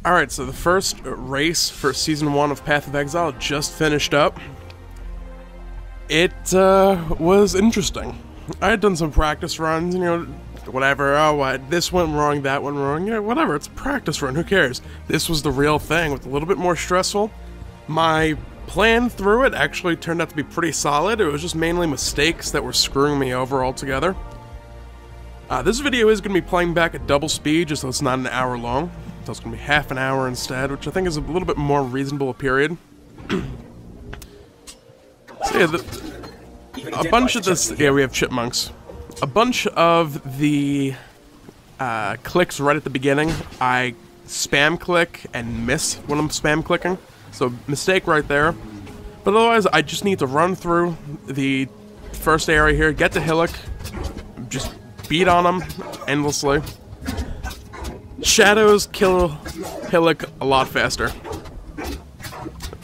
Alright, so the first race for Season 1 of Path of Exile just finished up. It was interesting. I had done some practice runs, you know, whatever, oh, what, this went wrong, that went wrong, you know, whatever, it's a practice run, who cares? This was the real thing, with a little bit more stressful. My plan through it actually turned out to be pretty solid. It was just mainly mistakes that were screwing me over altogether. This video is going to be playing back at double speed, just so it's not an hour long. So it's going to be half an hour instead, which I think is a little bit more reasonable a period. So yeah, a bunch of this... Yeah, we have chipmunks. A bunch of the clicks right at the beginning, I spam click and miss when I'm spam clicking. So, mistake right there. But otherwise, I just need to run through the first area here, get to Hillock, just beat on them endlessly. Shadows kill Hillock a lot faster.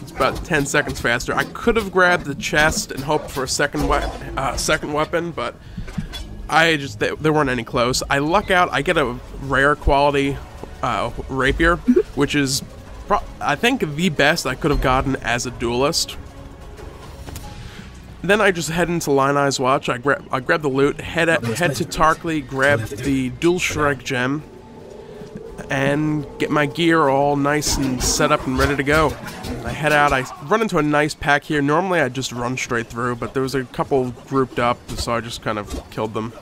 It's about 10 seconds faster. I could have grabbed the chest and hoped for a second weapon, but they weren't any close. I luck out, I get a rare quality rapier, which is, I think, the best I could have gotten as a duelist. Then I just head into Line Eye's Watch, I grab the loot, head to Tarkly, grab the Dual Strike gem, and get my gear all nice and set up and ready to go. I head out, I run into a nice pack here. Normally I'd just run straight through, but there was a couple grouped up, so I just kind of killed them.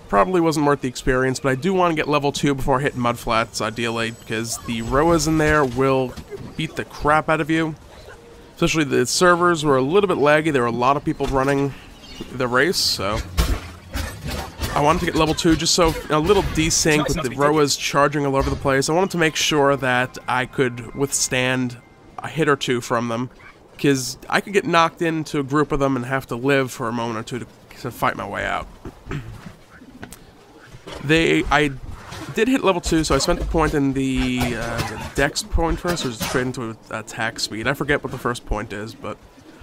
Probably wasn't worth the experience, but I do want to get level 2 before I hit Mudflats, ideally, because the Roas in there will beat the crap out of you. Especially the servers were a little bit laggy, there were a lot of people running the race, so... I wanted to get level 2 just so a little desync with the Roas charging all over the place. I wanted to make sure that I could withstand a hit or two from them, because I could get knocked into a group of them and have to live for a moment or two to fight my way out. I did hit level 2, so I spent the point in the dex point first, or straight into attack speed. I forget what the first point is, but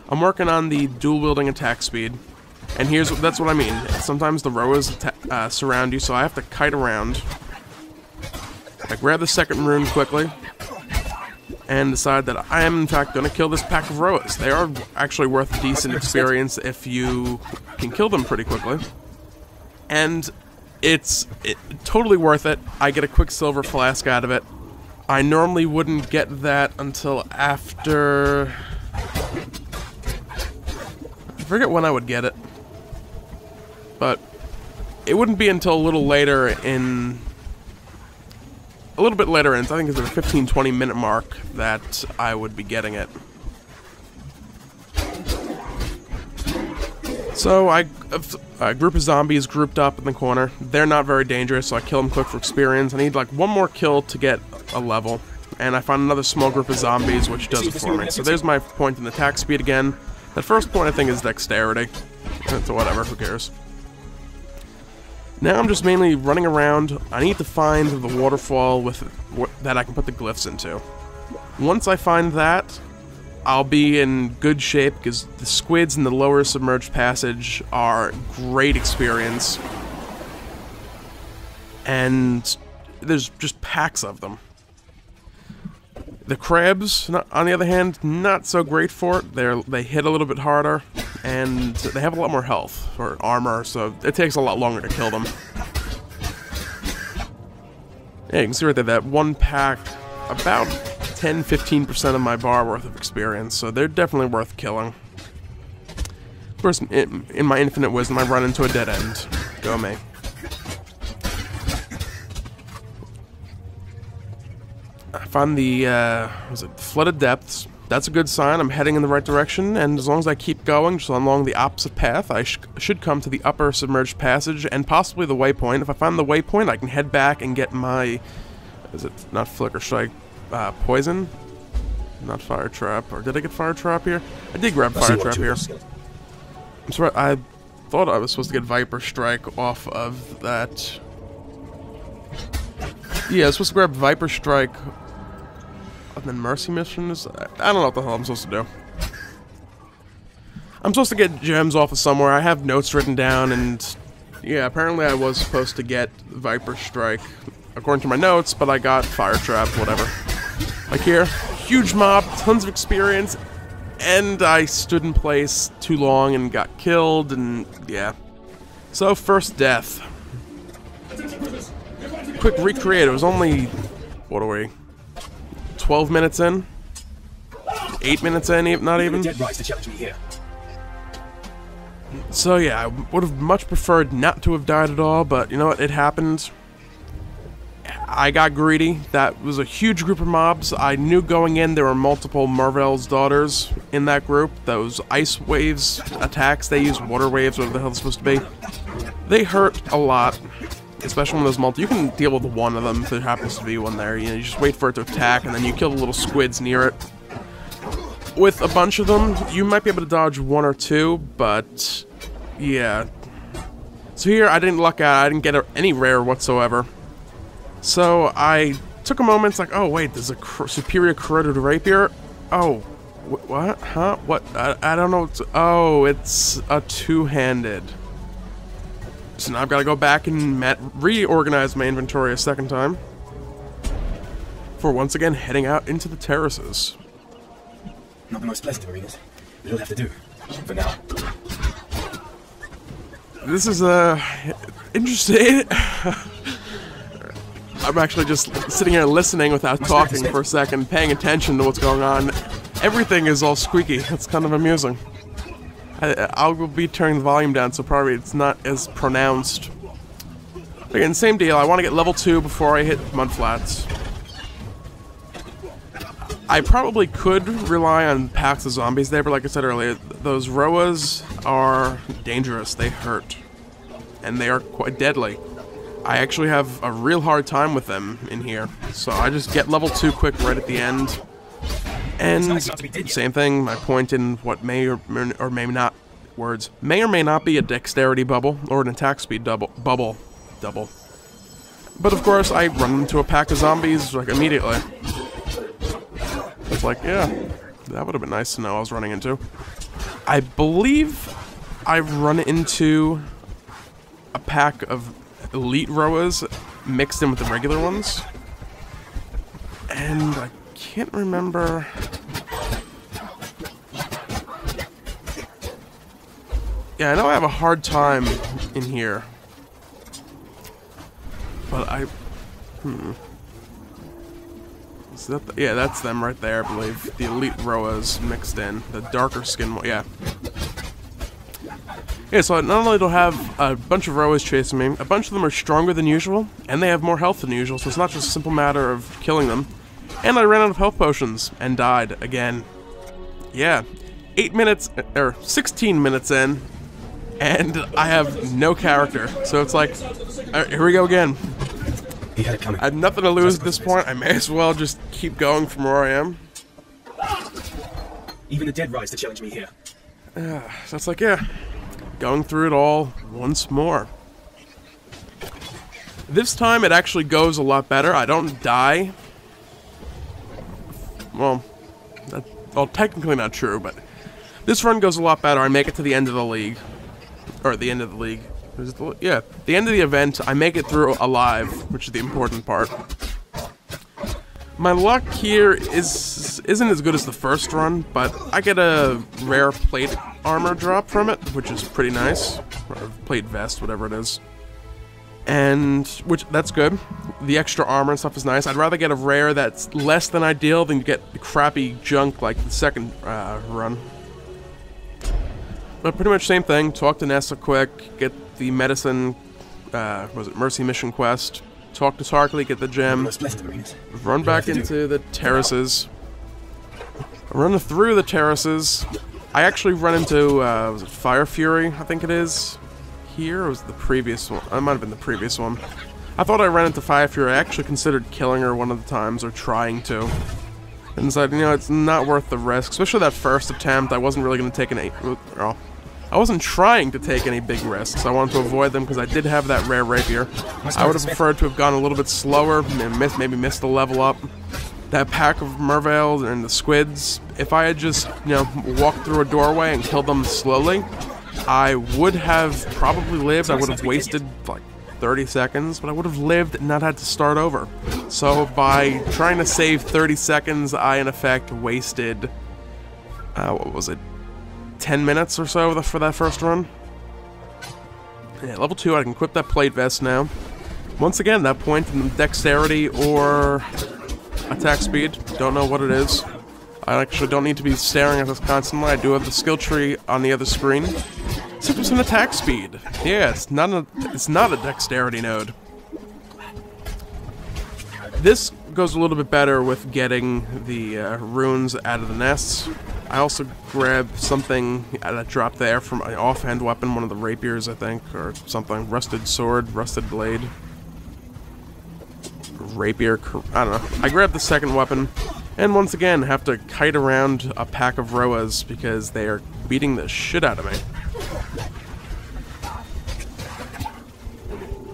I'm working on the dual wielding attack speed. And that's what I mean. Sometimes the Roas surround you, so I have to kite around. I grab the second rune quickly, and decide that I am in fact going to kill this pack of Roas. They are actually worth a decent experience if you can kill them pretty quickly. And it's totally worth it. I get a Quicksilver flask out of it. I normally wouldn't get that until after... I forget when I would get it. But it wouldn't be until a little later in... I think it's a 15-20 minute mark that I would be getting it. So a group of zombies grouped up in the corner. They're not very dangerous, so I kill them quick for experience. I need like one more kill to get a level. And I find another small group of zombies, which does it for me. So there's my point in attack speed again. That first point I think is dexterity. So whatever, who cares. Now I'm just mainly running around. I need to find the waterfall that I can put the glyphs into. Once I find that, I'll be in good shape, because the squids in the lower submerged passage are great experience. And there's just packs of them. The crabs, on the other hand, not so great for it. They hit a little bit harder, and they have a lot more health, or armor, so it takes a lot longer to kill them. Yeah, you can see right there, that one pack, about 10-15% of my bar worth of experience, so they're definitely worth killing. Of course, in my infinite wisdom, I run into a dead end. Go me. I found the, Flooded Depths. That's a good sign. I'm heading in the right direction, and as long as I keep going, just along the opposite path, I should come to the upper submerged passage, and possibly the waypoint. If I find the waypoint, I can head back and get my... Is it not Flicker Strike? Poison? Not Fire Trap. Or did I get Fire Trap here? I did grab Fire Trap here. I'm sorry, I thought I was supposed to get Viper Strike off of that... Yeah, I was supposed to grab Viper Strike... And then Mercy Missions? I don't know what the hell I'm supposed to do. I'm supposed to get gems off of somewhere. I have notes written down, and... Yeah, apparently I was supposed to get Viper Strike according to my notes, but I got fire trapped, whatever. Like here, huge mob, tons of experience, and I stood in place too long and got killed, and yeah. So, first death. Quick recreate, it was only, what are we, 12 minutes in? 8 minutes in, not even? So yeah, I would have much preferred not to have died at all, but you know what, it happened. I got greedy. That was a huge group of mobs. I knew going in there were multiple Marvel's daughters in that group. Those ice waves attacks, they use water waves, whatever the hell it's supposed to be. They hurt a lot, especially when there's you can deal with one of them if there happens to be one there. You know, you just wait for it to attack, and then you kill the little squids near it. With a bunch of them, you might be able to dodge one or two, but yeah. So here, I didn't luck out. I didn't get any rare whatsoever. So I took a moment, it's like, oh wait, there's a superior corroded rapier? Oh, what? Huh? What? I don't know. Oh, it's a two-handed. So now I've got to go back and reorganize my inventory a second time. For once again, heading out into the terraces. Not the most pleasant of arenas, but it'll have to do, for now. This is, interesting. I'm actually just sitting here listening without talking for a second, paying attention to what's going on. Everything is all squeaky. It's kind of amusing. I'll be turning the volume down, so probably it's not as pronounced. Again, same deal. I want to get level 2 before I hit mudflats. I probably could rely on packs of zombies there, but like I said earlier, those Roas are dangerous. They hurt. And they are quite deadly. I actually have a real hard time with them in here. So I just get level 2 quick right at the end. And same thing, my point in what may or may not, may or may not be a dexterity bubble, or an attack speed bubble. But of course, I run into a pack of zombies, like, immediately. It's like, yeah, that would have been nice to know I was running into. I believe I've run into a pack of elite Roas mixed in with the regular ones. And I can't remember. Yeah, I know I have a hard time in here. But is that yeah, that's them right there, I believe. The elite Roas mixed in. The darker skin one, yeah. Yeah, so not only do I have a bunch of Roas chasing me, a bunch of them are stronger than usual, and they have more health than usual, so it's not just a simple matter of killing them. And I ran out of health potions, and died again. Yeah, 8 minutes, or 16 minutes in, and I have no character. So it's like, alright, here we go again. He had it coming. I have nothing to lose at this point, I may as well just keep going from where I am. Even the dead rise to challenge me here. So it's like, yeah, going through it all once more. This time it actually goes a lot better. I don't die. Well, technically not true, but this run goes a lot better. I make it to the end of the league. Or the end of the league. Yeah, the end of the event, I make it through alive, which is the important part. My luck here isn't as good as the first run, but I get a rare plate armor drop from it, which is pretty nice. Or plate vest, whatever it is. And, that's good. The extra armor and stuff is nice. I'd rather get a rare that's less than ideal than get crappy junk like the second run. But pretty much same thing. Talk to Nessa quick, get the medicine, was it Mercy Mission quest, talk to Tarkley, get the gem, run back into the terraces, run through the terraces. I actually run into, was it Fire Fury, I think it is, here, or was it the previous one? It might have been the previous one. I thought I ran into Fire Fury. I actually considered killing her one of the times, or trying to. And decided, you know, it's not worth the risk, especially that first attempt. I wasn't really going to take I wasn't trying to take any big risks. I wanted to avoid them because I did have that rare rapier. I would have preferred to have gone a little bit slower, and maybe missed a level up. That pack of merveils and the squids, if I had just, you know, walked through a doorway and killed them slowly, I would have probably lived. I would have wasted, like, 30 seconds, but I would have lived and not had to start over. So by trying to save 30 seconds, I in effect wasted, what was it, 10 minutes or so for that first run? Yeah, level 2, I can equip that plate vest now. Once again, that point in dexterity or attack speed, don't know what it is. I actually don't need to be staring at this constantly. I do have the skill tree on the other screen. 6% attack speed. Yeah, it's not a dexterity node. This goes a little bit better with getting the runes out of the nests. I also grabbed something that dropped there from my offhand weapon, one of the rapiers, I think, or something. Rusted sword, rusted blade. Rapier, I don't know. I grabbed the second weapon, and once again have to kite around a pack of Roas because they are beating the shit out of me.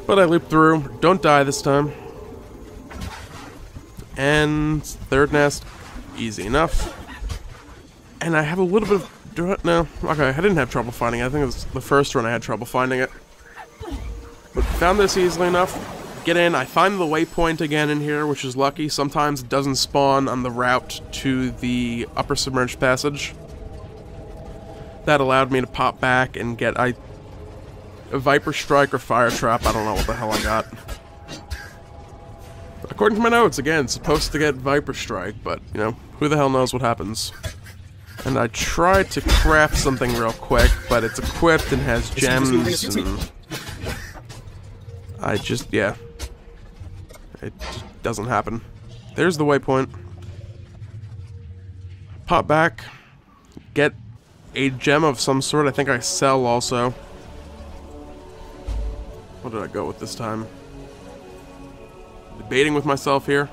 But I loop through, don't die this time. And third nest, easy enough. And I have a little bit of... no, okay, I didn't have trouble finding it. I think it was the first run I had trouble finding it. But found this easily enough. Get in, I find the waypoint again in here, which is lucky. Sometimes it doesn't spawn on the route to the upper submerged passage. That allowed me to pop back and get a Viper Strike or Fire Trap. I don't know what the hell I got. According to my notes, again, it's supposed to get Viper Strike, but, you know, who the hell knows what happens. And I tried to craft something real quick, but it's equipped and has gems, and I just, yeah. It just doesn't happen. There's the waypoint. Pop back. Get a gem of some sort. I think I sell also. What did I go with this time? Debating with myself here.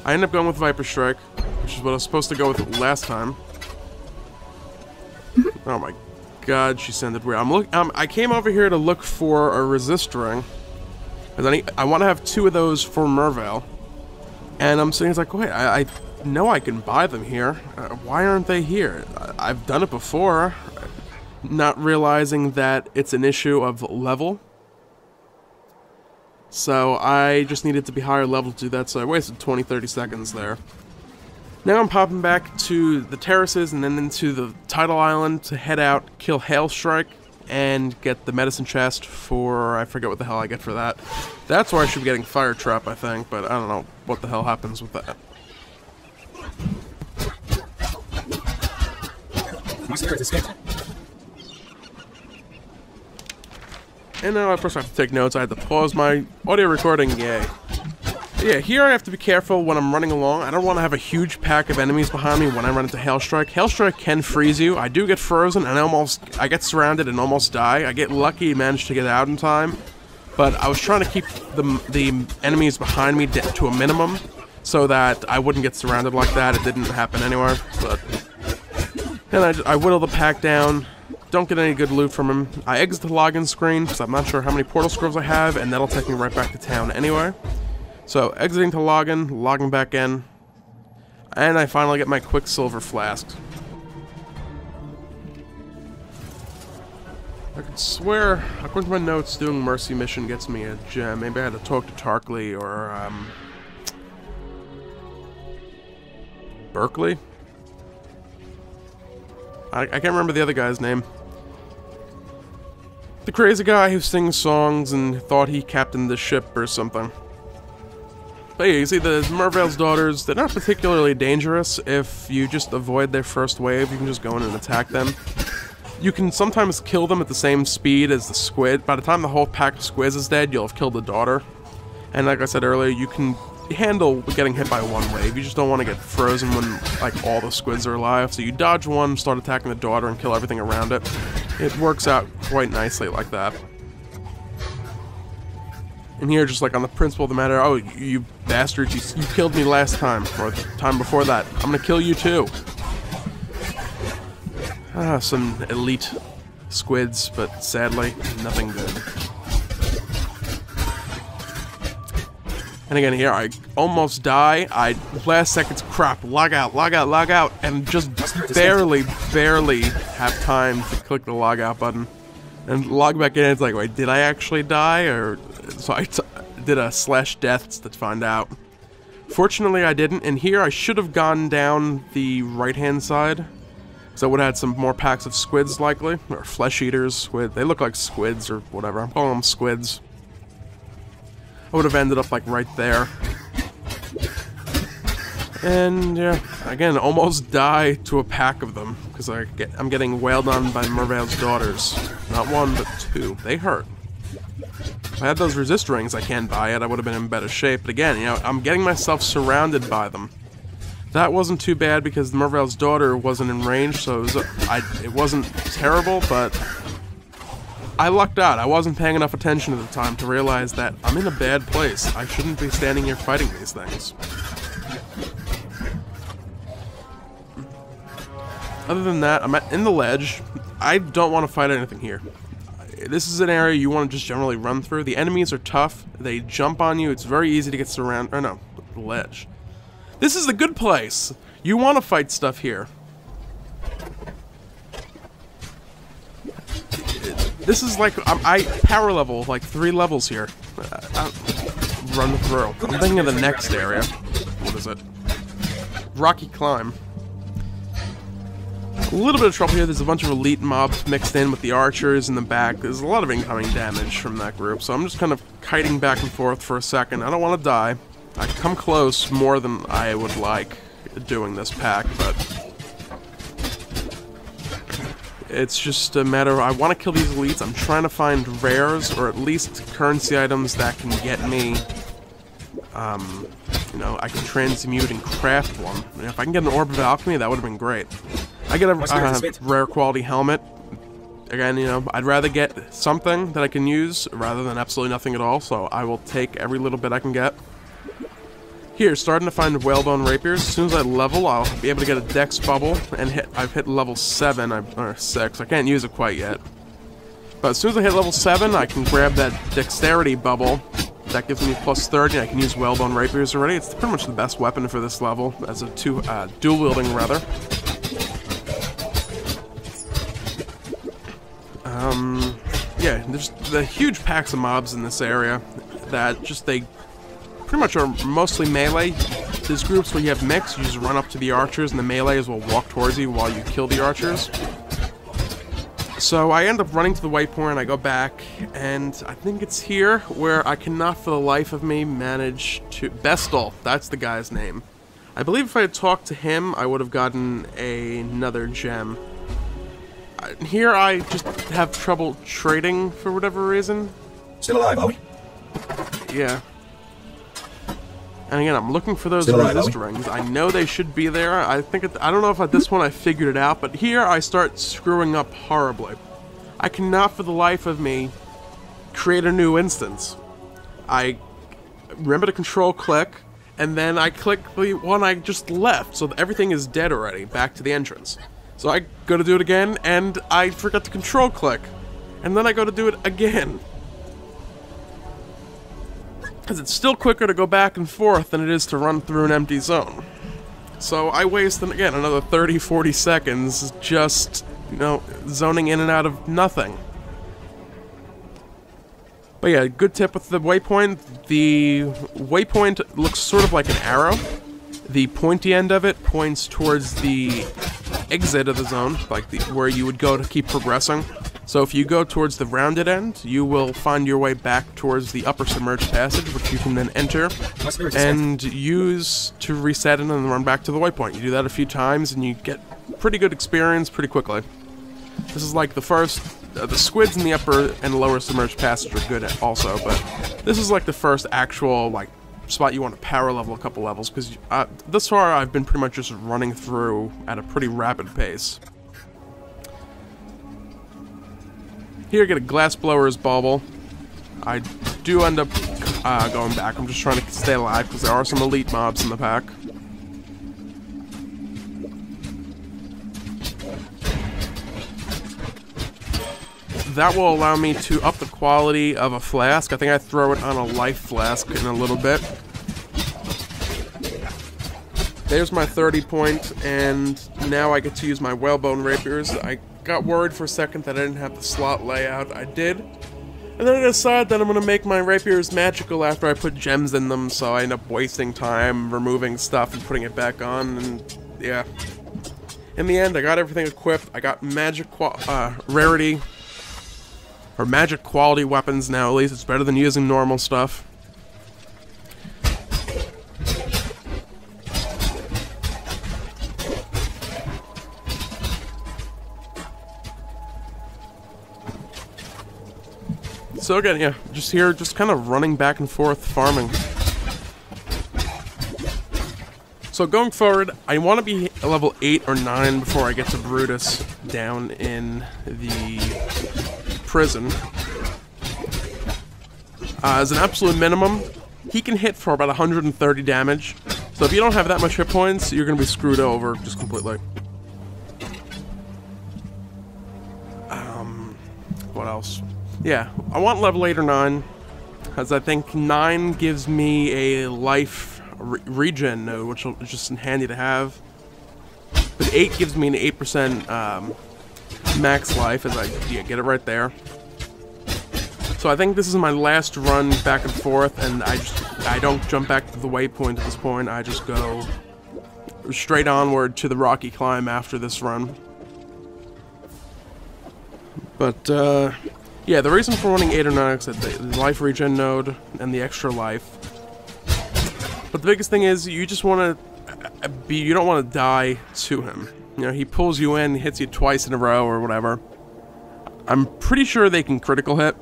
I end up going with Viper Strike, which is what I was supposed to go with last time. Oh my god, she sounded weird. I came over here to look for a resist ring. I want to have 2 of those for Mervale. And I'm sitting like, wait, I know I can buy them here. Why aren't they here? I've done it before. Not realizing that it's an issue of level. So I just needed to be higher level to do that, so I wasted 20-30 seconds there. Now I'm popping back to the terraces and then into the tidal island to head out, kill Hailstrike, and get the medicine chest for... I forget what the hell I get for that. That's where I should be getting Fire Trap, I think, but I don't know what the hell happens with that. My spirit escaped. And now I first have to take notes. I had to pause my audio recording, yay. Yeah, here I have to be careful when I'm running along. I don't want to have a huge pack of enemies behind me when I run into Hailstrike. Hailstrike can freeze you. I do get frozen, and I get surrounded and almost die. I get lucky and manage to get out in time. But I was trying to keep the enemies behind me to a minimum so that I wouldn't get surrounded like that. It didn't happen anywhere. But then I whittle the pack down. Don't get any good loot from him. I exit the login screen because I'm not sure how many portal scrolls I have, and that'll take me right back to town anyway. So, exiting to login, logging back in, and I finally get my Quicksilver Flask. I could swear, according to my notes, doing Mercy Mission gets me a gem. Maybe I had to talk to Tarkley or, Berkeley? I can't remember the other guy's name. The crazy guy who sings songs and thought he captained the ship or something. But yeah, you see, the Mervale's daughters, they're not particularly dangerous if you just avoid their first wave. You can just go in and attack them. You can sometimes kill them at the same speed as the squid. By the time the whole pack of squids is dead, you'll have killed the daughter. And like I said earlier, you can handle getting hit by one wave. You just don't want to get frozen when, like, all the squids are alive. So you dodge one, start attacking the daughter, and kill everything around it. It works out quite nicely like that. And here, just like on the principle of the matter, oh, you bastards, you killed me last time, or the time before that. I'm gonna kill you too. Ah, some elite squids, but sadly, nothing good. And again, here, I almost die. Last seconds crap, log out, and just barely have time to click the log out button. And log back in, it's like, wait, did I actually die? Or so I did a /deaths to find out. Fortunately, I didn't, and here I should have gone down the right-hand side. So I would have had some more packs of squids, likely. Or flesh eaters, squid. They look like squids or whatever. I'm calling them squids. I would have ended up, like, right there. And, yeah, again, almost die to a pack of them. Because I'm getting wailed on by Merveil's daughters. Not one, but two. They hurt. If I had those resist rings, I can't buy it, I would have been in better shape. But again, you know, I'm getting myself surrounded by them. That wasn't too bad because Merveil's daughter wasn't in range, so it wasn't terrible, but I lucked out. I wasn't paying enough attention at the time to realize that I'm in a bad place. I shouldn't be standing here fighting these things. Other than that, I'm in the ledge. I don't want to fight anything here. This is an area you want to just generally run through. The enemies are tough. They jump on you. It's very easy to get surrounded. Or no, the ledge. This is the good place. You want to fight stuff here. This is like, I power level like 3 levels here. Run through. I'm thinking of the next area. What is it? Rocky Climb. A little bit of trouble here. There's a bunch of elite mobs mixed in with the archers in the back. There's a lot of incoming damage from that group, so I'm just kind of kiting back and forth for a second. I don't want to die. I come close more than I would like doing this pack, but it's just a matter of I want to kill these elites. I'm trying to find rares, or at least currency items that can get me, you know, I can transmute and craft one. And if I can get an Orb of Alchemy, that would have been great. I get a rare quality helmet. Again, you know, I'd rather get something that I can use rather than absolutely nothing at all, so I will take every little bit I can get. Here, starting to find whalebone rapiers. As soon as I level, I'll be able to get a dex bubble, and I've hit level 7, or 6. I can't use it quite yet. But as soon as I hit level 7, I can grab that dexterity bubble. That gives me plus 30, and I can use whalebone rapiers already. It's pretty much the best weapon for this level, as a dual wielding rather. Yeah, there's the huge packs of mobs in this area that they pretty much are mostly melee. There's groups where you have mix, you just run up to the archers, and the melees will walk towards you while you kill the archers. So I end up running to the waypoint, I go back, and I think it's here where I cannot for the life of me manage to... Bestel, that's the guy's name. I believe if I had talked to him, I would have gotten another gem. Here I just have trouble trading for whatever reason. Still alive, are we? Yeah. And again, I'm looking for those resist rings. I know they should be there. I don't know if at this one I figured it out, but here I start screwing up horribly. I cannot for the life of me create a new instance. I remember to control click, and then I click the one I just left, so everything is dead already, back to the entrance. So I go to do it again, and I forgot to control click. And then I go to do it again. Because it's still quicker to go back and forth than it is to run through an empty zone. So I waste, again, another 30-40 seconds just, you know, zoning in and out of nothing. But yeah, good tip with the waypoint. The waypoint looks sort of like an arrow. The pointy end of it points towards the exit of the zone, like where you would go to keep progressing. So if you go towards the rounded end, you will find your way back towards the upper submerged passage, which you can then enter and use to reset it and then run back to the waypoint. You do that a few times and you get pretty good experience pretty quickly. This is like the first... the squids in the upper and lower submerged passage are good also, but this is like the first actual, like, spot you want to power level a couple levels, because thus far I've been pretty much just running through at a pretty rapid pace. Here I get a glass blower's bauble. I do end up going back. I'm just trying to stay alive because there are some elite mobs in the pack. That will allow me to up the quality of a flask. I think I throw it on a life flask in a little bit. There's my 30 point, and now I get to use my whalebone rapiers. I got worried for a second that I didn't have the slot layout. I did. And then I decided that I'm going to make my rapiers magical after I put gems in them, so I end up wasting time removing stuff and putting it back on, and yeah. In the end, I got everything equipped. I got magic rarity, or magic quality weapons now, at least. It's better than using normal stuff. So again, yeah, just here, just kind of running back and forth, farming. So going forward, I want to be level 8 or 9 before I get to Brutus down in the prison. As an absolute minimum, he can hit for about 130 damage. So if you don't have that much hit points, you're going to be screwed over just completely. What else? Yeah, I want level 8 or 9, as I think 9 gives me a life regen node, which is just handy to have. But 8 gives me an 8% max life, as I get it right there. So I think this is my last run back and forth, and I don't jump back to the waypoint at this point. I just go straight onward to the rocky climb after this run. But yeah, the reason for running 8 or 9 is that the life regen node and the extra life. But the biggest thing is you just want to you don't want to die to him. You know, he pulls you in, hits you twice in a row or whatever. I'm pretty sure they can critical hit.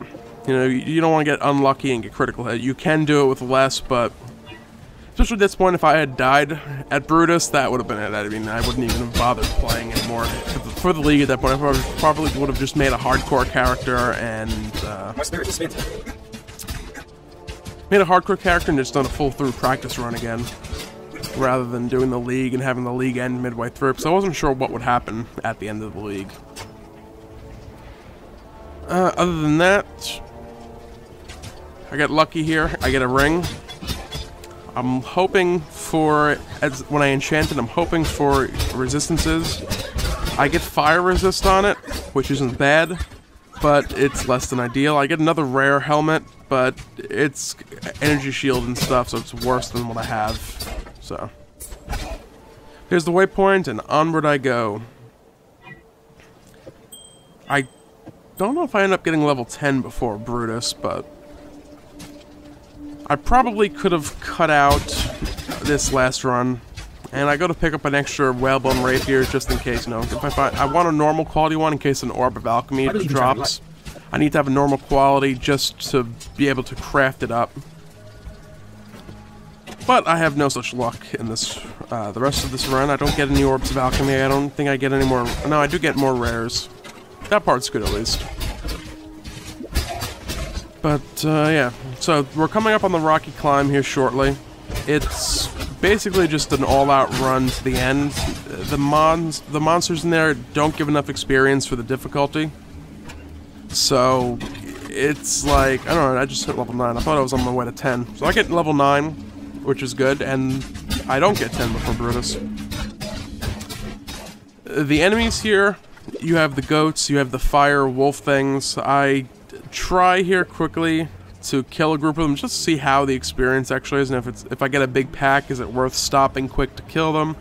You know, you don't want to get unlucky and get critical hit. You can do it with less, but especially at this point, if I had died at Brutus, that would have been it. I mean, I wouldn't even have bothered playing anymore. For the league at that point, I probably would have just made a hardcore character and made a hardcore character and just done a full-through practice run again, rather than doing the league and having the league end midway through, because I wasn't sure what would happen at the end of the league. Other than that, I get lucky here. I get a ring. I'm hoping for, when I enchant it, I'm hoping for resistances. I get fire resist on it, which isn't bad, but it's less than ideal. I get another rare helmet, but it's energy shield and stuff, so it's worse than what I have. So here's the waypoint, and onward I go. I don't know if I end up getting level 10 before Brutus, but I probably could have cut out this last run, and I go to pick up an extra whalebone rapier just in case, you know, if I want a normal quality one in case an orb of alchemy drops. I need to have a normal quality just to be able to craft it up. But I have no such luck in this, the rest of this run. I don't get any orbs of alchemy. I don't think I get any more. No, I do get more rares. That part's good at least. But, yeah. So, we're coming up on the rocky climb here shortly. It's basically just an all-out run to the end. The monsters in there don't give enough experience for the difficulty. So, it's like, I don't know, I just hit level 9. I thought I was on my way to 10. So I get level 9, which is good, and I don't get 10 before Brutus. The enemies here, you have the goats, you have the fire wolf things. I try here quickly to kill a group of them just to see how the experience actually is, and if I get a big pack, is it worth stopping quick to kill them?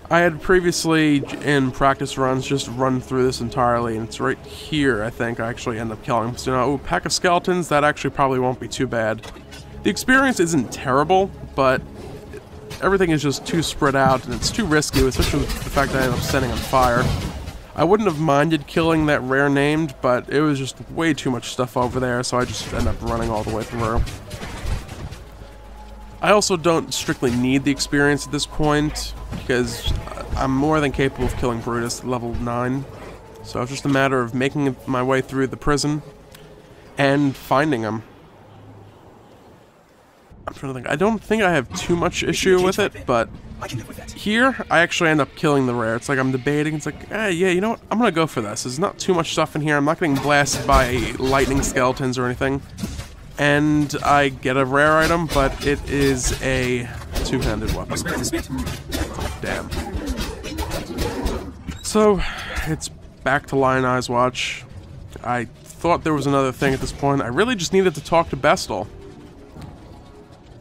I had previously, in practice runs, just run through this entirely, and it's right here, I think, I actually end up killing them. So, you know, pack of skeletons, that actually probably won't be too bad. The experience isn't terrible, but everything is just too spread out, and it's too risky, especially with the fact that I ended up setting on fire. I wouldn't have minded killing that rare named, but it was just way too much stuff over there, so I just end up running all the way through. I also don't strictly need the experience at this point, because I'm more than capable of killing Brutus at level 9. So it's just a matter of making my way through the prison and finding him. I'm trying to think. I don't think I have too much issue with it, but here I actually end up killing the rare. It's like I'm debating. It's like, yeah, you know what? I'm gonna go for this. There's not too much stuff in here. I'm not getting blasted by lightning skeletons or anything. And I get a rare item, but it is a two-handed weapon. Damn. So, it's back to Lionized Watch. I thought there was another thing at this point. I really just needed to talk to Bestel.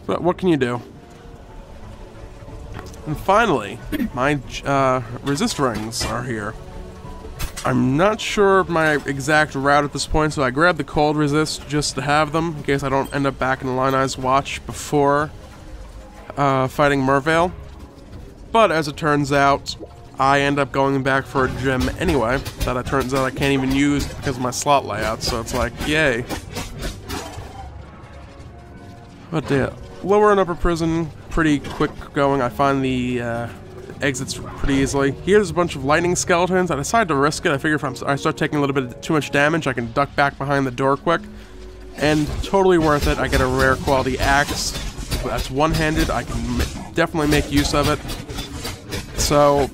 But what can you do? And finally, my resist rings are here. I'm not sure my exact route at this point, so I grabbed the cold resist just to have them, in case I don't end up back in the Lionized Watch before fighting Mervale. But as it turns out, I end up going back for a gem anyway, that it turns out I can't even use because of my slot layout, so it's like, yay. But yeah, lower and upper prison, pretty quick going. I find the exits pretty easily. Here's a bunch of lightning skeletons. I decided to risk it. I figure if I start taking a little bit too much damage, I can duck back behind the door quick. And totally worth it. I get a rare quality axe. That's one-handed. I can definitely make use of it. So,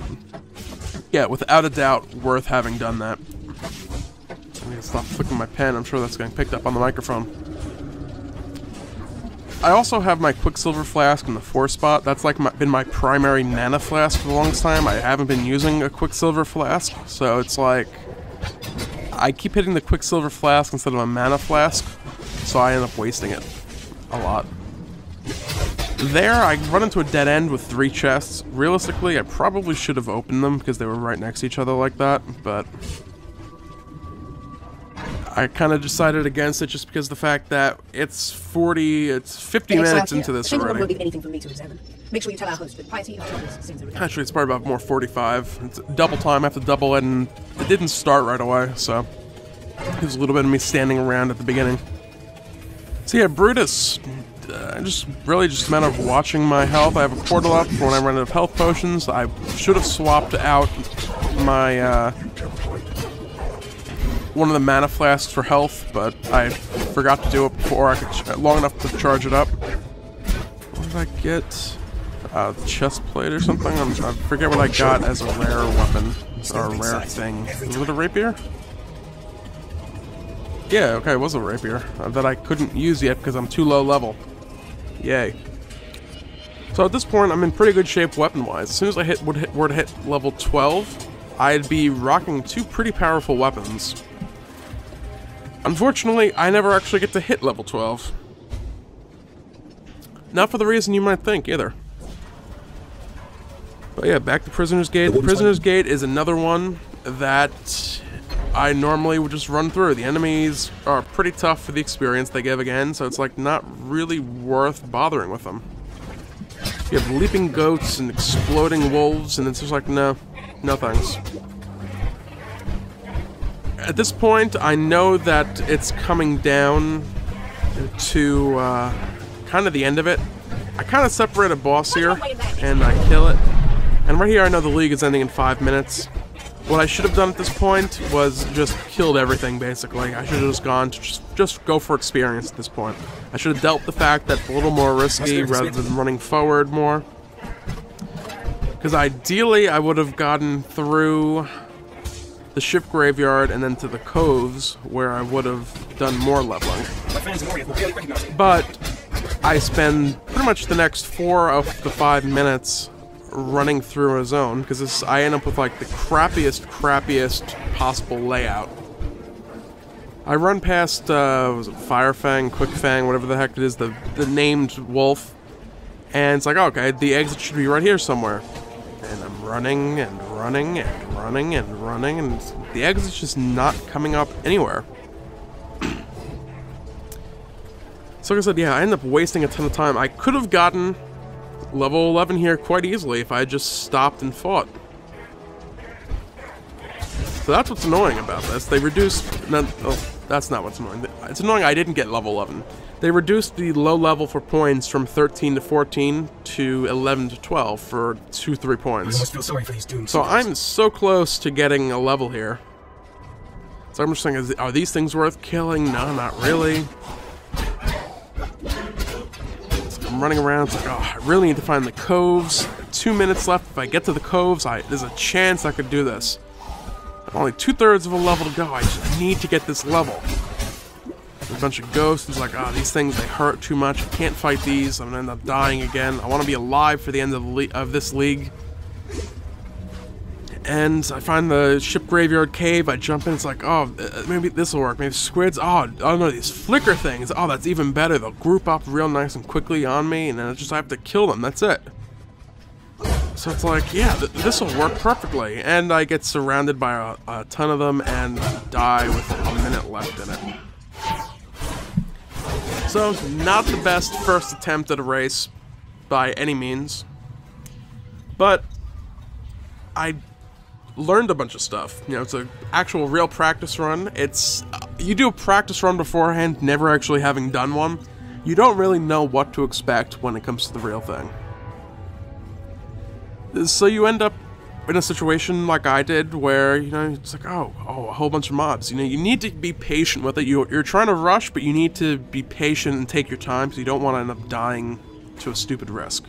yeah, without a doubt, worth having done that. I'm gonna stop flicking my pen. I'm sure that's getting picked up on the microphone. I also have my Quicksilver Flask in the 4 spot. That's like been my primary mana flask for the longest time. I haven't been using a Quicksilver Flask, so it's like I keep hitting the Quicksilver Flask instead of a mana flask, so I end up wasting it a lot. There, I run into a dead end with 3 chests. Realistically, I probably should have opened them because they were right next to each other like that, but I kind of decided against it just because the fact that it's 50 minutes into this already. Will be anything for me to examine. Make sure you tell our host that piety of troubles seems to return. Actually, it's probably about more 45. It's double time. I have to double it, and it didn't start right away, so there's a little bit of me standing around at the beginning. So yeah, Brutus. Just a matter of watching my health. I have a portal up for when I run out of health potions. I should have swapped out my one of the mana flasks for health, but I forgot to do it before I could long enough to charge it up. What did I get? The chest plate or something? I forget what I got as a rare weapon or a rare thing. Was it a rapier? Yeah, okay, it was a rapier that I couldn't use yet because I'm too low level. Yay. So at this point, I'm in pretty good shape weapon-wise. As soon as I were to hit level 12, I'd be rocking 2 pretty powerful weapons. Unfortunately, I never actually get to hit level 12. Not for the reason you might think, either. But yeah, back to Prisoner's Gate. The Prisoner's Gate is another one that I normally would just run through. The enemies are pretty tough for the experience they give again, so it's like not really worth bothering with them. You have leaping goats and exploding wolves, and it's just like, no thanks. At this point, I know that it's coming down to kind of the end of it. I kind of separate a boss here, and I kill it. And right here, I know the league is ending in 5 minutes. What I should have done at this point was just killed everything, basically. I should have just gone to just go for experience at this point. I should have dealt the fact that it's a little more risky rather than running forward more. Because ideally, I would have gotten through the ship graveyard and then to the coves, where I would have done more leveling. But I spend pretty much the next 4 of the 5 minutes running through a zone, because I end up with like the crappiest possible layout. I run past, was it Firefang, Quickfang, whatever the heck it is, the named wolf, and it's like, okay, the exit should be right here somewhere. And I'm running and running and running and running, and the exit's just not coming up anywhere. So like I said, yeah, I end up wasting a ton of time. I could have gotten level 11 here quite easily if I had just stopped and fought. So that's what's annoying about this. They reduced... that's not what's annoying. It's annoying I didn't get level 11. They reduced the low level for points from 13 to 14 to 11 to 12 for 2-3 points. So I'm so close to getting a level here. So I'm just thinking, are these things worth killing? No, not really. I'm running around, it's like, oh, I really need to find the coves. 2 minutes left. If I get to the coves, there's a chance I could do this. I'm only 2/3 of a level to go. I just need to get this level. There's a bunch of ghosts. It's like, these things, they hurt too much. I can't fight these. I'm gonna end up dying again. I want to be alive for the end of this league. And I find the ship graveyard cave, I jump in, it's like, oh, maybe this will work, maybe squids, oh no, these flicker things, oh, that's even better, they'll group up real nice and quickly on me, and then I have to kill them, that's it. So it's like, yeah, this will work perfectly, and I get surrounded by a ton of them and die with a minute left in it. So, not the best first attempt at a race, by any means, but I learned a bunch of stuff. You know, it's an actual real practice run. It's, you do a practice run beforehand, never actually having done one, you don't really know what to expect when it comes to the real thing. So you end up in a situation like I did, where, you know, it's like, oh, a whole bunch of mobs. You know, you need to be patient with it. You're trying to rush, but you need to be patient and take your time, because you don't want to end up dying to a stupid risk.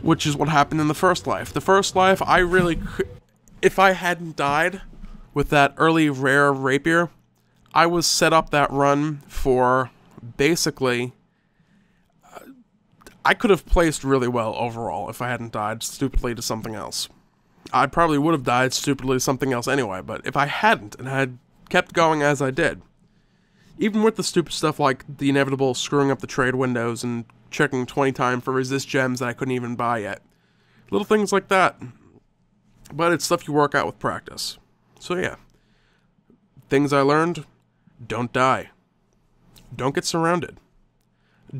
Which is what happened in the first life. The first life, I really could, if I hadn't died with that early rare rapier, I was set up that run for, basically, I could have placed really well overall if I hadn't died stupidly to something else. I probably would have died stupidly to something else anyway, but if I hadn't and had kept going as I did, even with the stupid stuff like the inevitable screwing up the trade windows and checking 20 times for resist gems that I couldn't even buy yet. Little things like that. But it's stuff you work out with practice. So yeah. Things I learned: don't die. Don't get surrounded.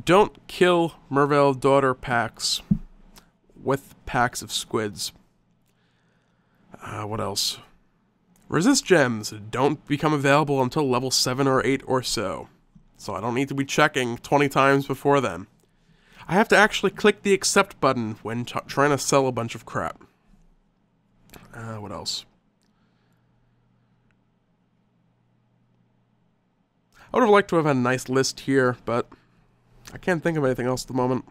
Don't kill Mervale daughter packs with packs of squids. What else? Resist gems don't become available until level 7 or 8 or so. So I don't need to be checking 20 times before then. I have to actually click the accept button when trying to sell a bunch of crap. What else? I would have liked to have had a nice list here, but I can't think of anything else at the moment.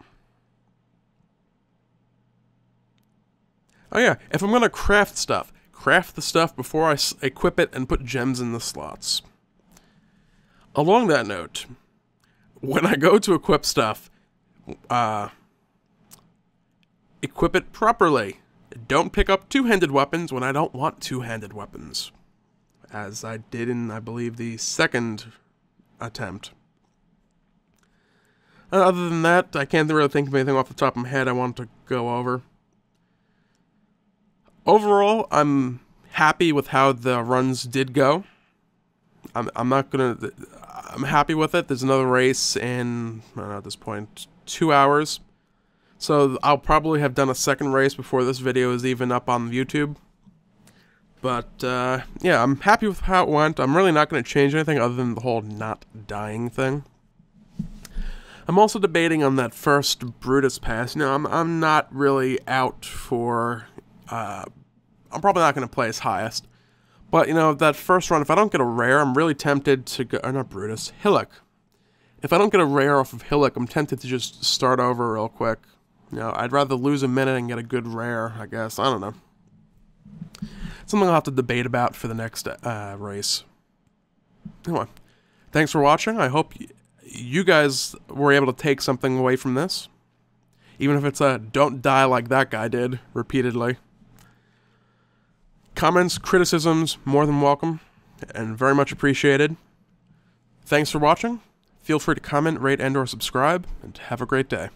Oh yeah, if I'm gonna craft stuff, craft the stuff before I equip it and put gems in the slots. Along that note, when I go to equip stuff, equip it properly. Don't pick up two-handed weapons when I don't want two-handed weapons. As I did in, I believe, the second attempt. Other than that, I can't really think of anything off the top of my head I want to go over. Overall, I'm happy with how the runs did go. I'm happy with it. There's another race in, I don't know, at this point, 2 hours. So I'll probably have done a second race before this video is even up on YouTube. But, yeah, I'm happy with how it went. I'm really not going to change anything other than the whole not dying thing. I'm also debating on that first Brutus pass. You know, I'm not really out for, I'm probably not going to place highest. But, you know, that first run, if I don't get a rare, I'm really tempted to go, or not Brutus, Hillock. If I don't get a rare off of Hillock, I'm tempted to just start over real quick. You know, I'd rather lose a minute and get a good rare, I guess. I don't know. Something I'll have to debate about for the next race. Anyway, thanks for watching. I hope you guys were able to take something away from this. Even if it's a don't die like that guy did, repeatedly. Comments, criticisms, more than welcome, and very much appreciated. Thanks for watching. Feel free to comment, rate, and/or subscribe, and have a great day.